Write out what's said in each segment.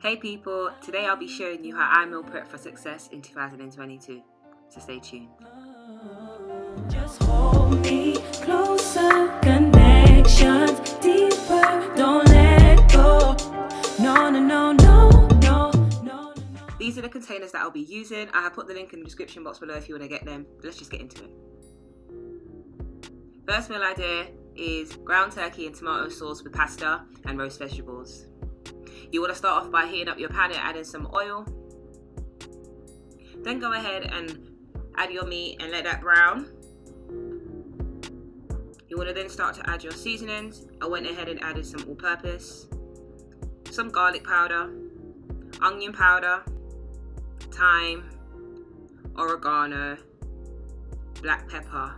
Hey people, today I'll be showing you how I meal prep for success in 2022, so stay tuned. Just hold me closer, connections deeper, don't let go. No. These are the containers that I'll be using. I have put the link in the description box below if you want to get them. Let's just get into it. First meal idea is ground turkey and tomato sauce with pasta and roast vegetables. You want to start off by heating up your pan and adding some oil. Then go ahead and add your meat and let that brown. You want to then start to add your seasonings. I went ahead and added some all-purpose, some garlic powder, onion powder, thyme, oregano, black pepper,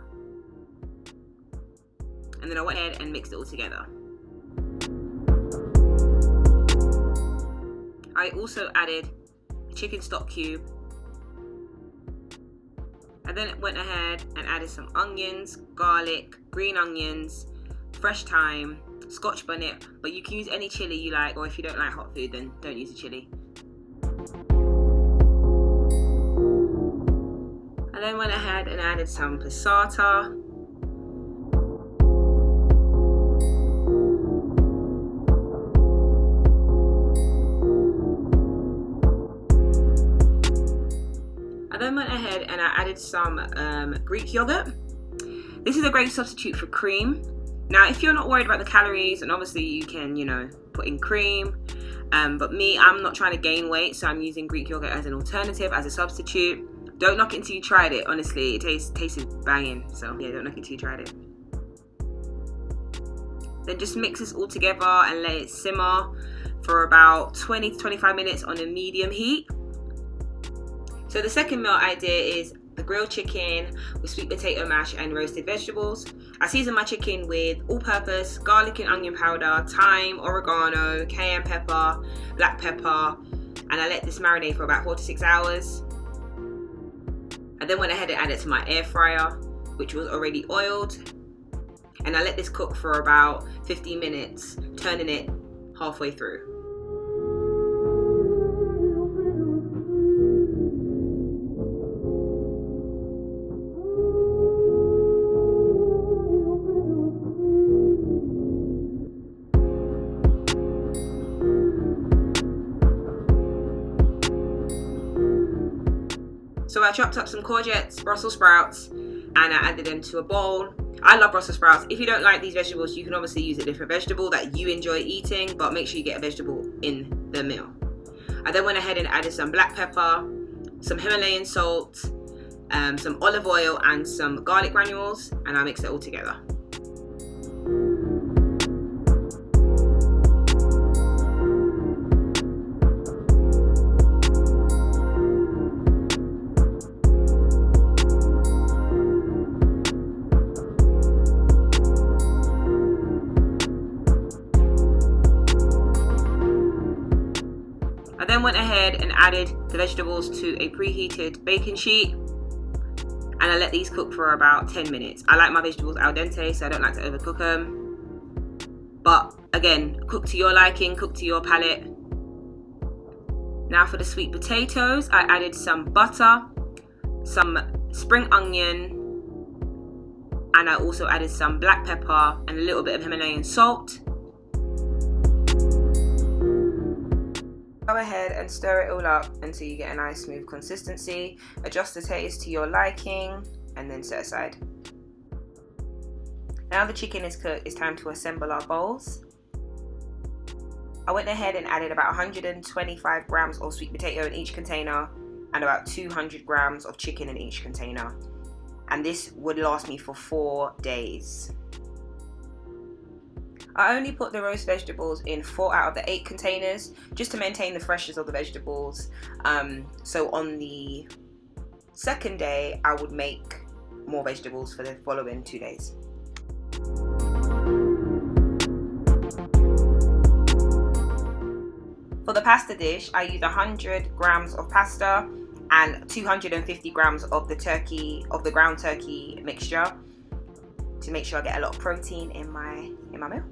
and then I went ahead and mixed it all together. I also added a chicken stock cube. I then went ahead and added some onions, garlic, green onions, fresh thyme, scotch bonnet, but you can use any chili you like, or if you don't like hot food, then don't use the chili. I then went ahead and added some passata. I then went ahead and I added some Greek yogurt. This is a great substitute for cream. Now, if you're not worried about the calories, and obviously you can, put in cream, but me, I'm not trying to gain weight, so I'm using Greek yogurt as an alternative, as a substitute. Don't knock it until you tried it. Honestly, it tasted banging. So yeah, don't knock it until you tried it. Then just mix this all together and let it simmer for about 20 to 25 minutes on a medium heat. So the second meal idea is the grilled chicken with sweet potato mash and roasted vegetables. I season my chicken with all-purpose, garlic and onion powder, thyme, oregano, cayenne pepper, black pepper, and I let this marinate for about 4 to 6 hours. I then went ahead and added it to my air fryer, which was already oiled, and I let this cook for about 15 minutes, turning it halfway through. So I chopped up some courgettes, Brussel sprouts, and I added them to a bowl. I love Brussels sprouts. If you don't like these vegetables, you can obviously use a different vegetable that you enjoy eating, but make sure you get a vegetable in the meal. I then went ahead and added some black pepper, some Himalayan salt, some olive oil, and some garlic granules, and I mixed it all together. I then went ahead and added the vegetables to a preheated baking sheet, and I let these cook for about 10 minutes. I like my vegetables al dente, so I don't like to overcook them. But again, cook to your liking, cook to your palate. Now for the sweet potatoes, I added some butter, some spring onion, and I also added some black pepper and a little bit of Himalayan salt. Go ahead and stir it all up until you get a nice smooth consistency. Adjust the taste to your liking and then set aside. Now the chicken is cooked, it's time to assemble our bowls. I went ahead and added about 125 grams of sweet potato in each container and about 200 grams of chicken in each container. And this would last me for 4 days. I only put the roast vegetables in 4 out of the 8 containers just to maintain the freshness of the vegetables. So on the second day, I would make more vegetables for the following 2 days. For the pasta dish, I used 100 grams of pasta and 250 grams of the ground turkey mixture to make sure I get a lot of protein in my meal.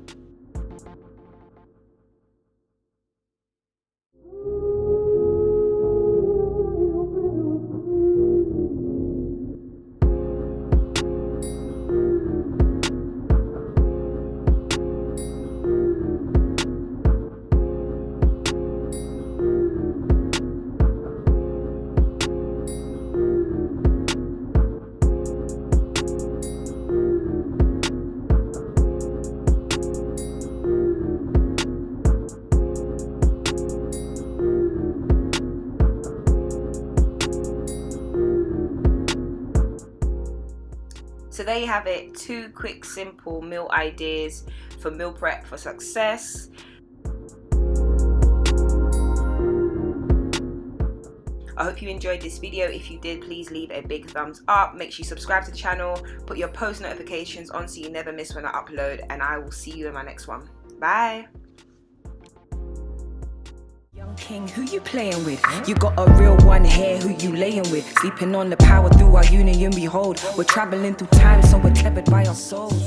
So there you have it, 2 quick simple meal ideas for meal prep for success. I hope you enjoyed this video. If you did, please leave a big thumbs up. Make sure you subscribe to the channel, put your post notifications on so you never miss when I upload, and I will see you in my next one. Bye. Young king, who you playing with? You got a real one here, who you laying with? Sleeping on the power through our union, behold. We're traveling through time, so we're tethered by our souls.